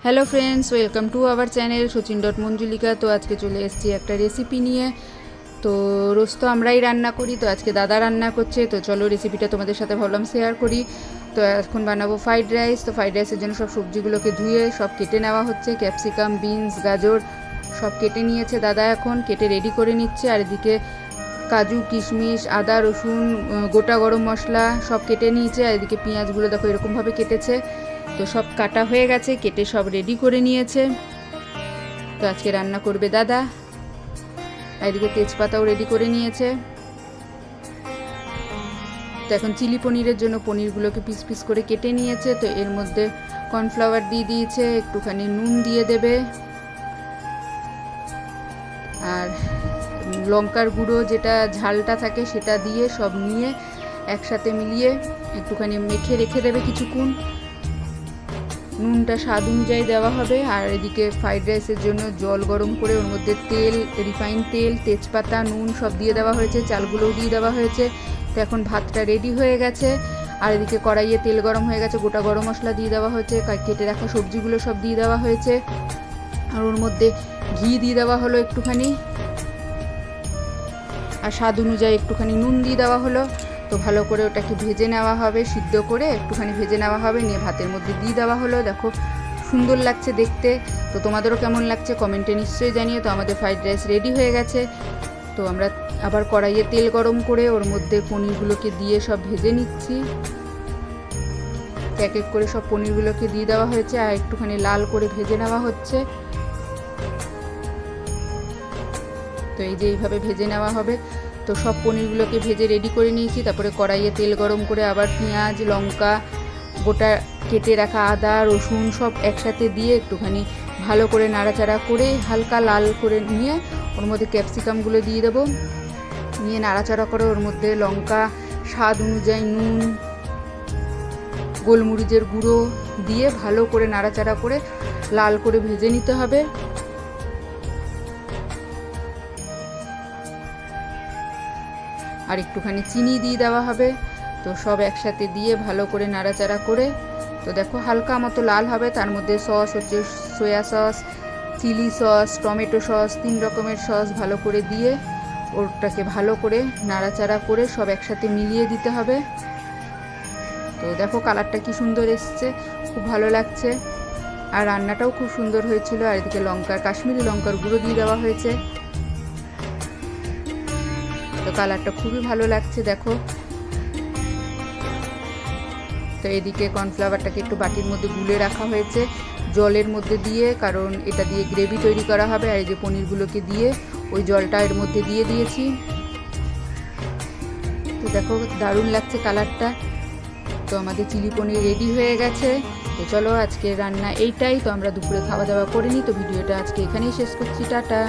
Hello friends, welcome to our channel সচিন.মঞ্জুলিকা। তো আজকে চলে এসেছি একটা রেসিপি নিয়ে। তো রোজ তো আমরাই রান্না করি, তো আজকে দাদা রান্না করছে। তো চলো রেসিপিটা তোমাদের সাথে ভাবলাম শেয়ার করি। তো এখন বানাবো ফ্রাইড রাইস। তো ফ্রাইড রাইসের জন্য সব সবজিগুলোকে ধুয়ে সব কেটে নেওয়া হচ্ছে। ক্যাপসিকাম, বিনস, গাজর সব কেটে নিয়েছে দাদা, এখন কেটে রেডি করে নিচ্ছে। আর এদিকে কাজু, কিশমিশ, আদা, রসুন, গোটা গরম মশলা সব কেটে নিয়েছে। আর এদিকে পেঁয়াজগুলো দেখো এরকমভাবে কেটেছে। তো সব কাটা হয়ে গেছে, কেটে সব রেডি করে নিয়েছে। তো আজকে রান্না করবে দাদা। আর এদিকে তেজপাতাও রেডি করে নিয়েছে। তো এখন চিলি পনিরের জন্য পনিরগুলোকে পিস পিস করে কেটে নিয়েছে। তো এর মধ্যে কর্নফ্লাওয়ার দিয়ে দিয়েছে, একটুখানি নুন দিয়ে দেবে, আর লঙ্কার গুঁড়ো যেটা ঝালটা থাকে সেটা দিয়ে সব নিয়ে একসাথে মিলিয়ে একটুখানি মেখে রেখে দেবে কিছুক্ষণ। নুনটা স্বাদ অনুযায়ী দেওয়া হবে। আর এদিকে ফ্রাইড রাইসের জন্য জল গরম করে ওর মধ্যে তেল, রিফাইন তেল, তেজপাতা, নুন সব দিয়ে দেওয়া হয়েছে, চালগুলোও দিয়ে দেওয়া হয়েছে। তো এখন ভাতটা রেডি হয়ে গেছে। আর এদিকে কড়াইয়ে তেল গরম হয়ে গেছে, গোটা গরম মশলা দিয়ে দেওয়া হয়েছে, কেটে রাখা সবজিগুলো সব দিয়ে দেওয়া হয়েছে। আর ওর মধ্যে ঘি দিয়ে দেওয়া হলো একটুখানি, আর স্বাদ অনুযায়ী একটুখানি নুন দিয়ে দেওয়া হলো। তো ভালো করে ওটাকে ভেজে নেওয়া হবে, সিদ্ধ করে একটুখানি ভেজে নেওয়া হবে, নিয়ে ভাতের মধ্যে দিয়ে দেওয়া হলো। দেখো সুন্দর লাগছে দেখতে। তো তোমাদেরও কেমন লাগছে কমেন্টে নিশ্চয়ই জানিয়ে। তো আমাদের ফ্রাইড রাইস রেডি হয়ে গেছে। তো আমরা আবার কড়াইয়ে তেল গরম করে ওর মধ্যে পনিরগুলোকে দিয়ে সব ভেজে নিচ্ছি। এক এক করে সব পনিরগুলোকে দিয়ে দেওয়া হয়েছে, আর একটুখানি লাল করে ভেজে নেওয়া হচ্ছে। তো এই যে এইভাবে ভেজে নেওয়া হবে। তো সব পনিরগুলোকে ভেজে রেডি করে নিয়েছি। তারপরে কড়াইয়ে তেল গরম করে আবার পেঁয়াজ, লঙ্কা, গোটা কেটে রাখা আদা, রসুন সব একসাথে দিয়ে একটুখানি ভালো করে নাড়াচাড়া করে হালকা লাল করে নিয়ে ওর মধ্যে ক্যাপসিকামগুলো দিয়ে দেবো। নিয়ে নাড়াচাড়া করে ওর মধ্যে লঙ্কা, স্বাদ অনুযায়ী নুন, গোলমরিচের গুঁড়ো দিয়ে ভালো করে নাড়াচাড়া করে লাল করে ভেজে নিতে হবে। আর একটুখানি চিনি দিয়ে দেওয়া হবে। তো সব একসাথে দিয়ে ভালো করে নাড়াচাড়া করে, তো দেখো হালকা মতো লাল হবে। তার মধ্যে সস হচ্ছে soya sauce, chilli sauce, tomato sauce, 3 রকমের সস ভালো করে দিয়ে ওটাকে ভালো করে নাড়াচাড়া করে সব একসাথে মিলিয়ে দিতে হবে। তো দেখো কালারটা কি সুন্দর এসছে, খুব ভালো লাগছে। আর রান্নাটাও খুব সুন্দর হয়েছিল। আর এদিকে কাশ্মীরি লঙ্কার গুঁড়ো দিয়ে দেওয়া হয়েছে। তো কালারটা খুবই ভালো লাগছে দেখো। তো এদিকে কর্নফ্লাওয়ারটাকে একটু বাটির মধ্যে গুলে রাখা হয়েছে জলের মধ্যে দিয়ে, কারণ এটা দিয়ে গ্রেভি তৈরি করা হবে। আর এই যে পনিরগুলোকে দিয়ে ওই জলটা এর মধ্যে দিয়ে দিয়েছি। তো দেখো দারুণ লাগছে কালারটা। তো আমাদের চিলি পনির রেডি হয়ে গেছে। তো চলো আজকে রান্না এইটাই। তো আমরা দুপুরে খাওয়া দাওয়া করে নিই। তো ভিডিওটা আজকে এখানেই শেষ করছি, টাটা।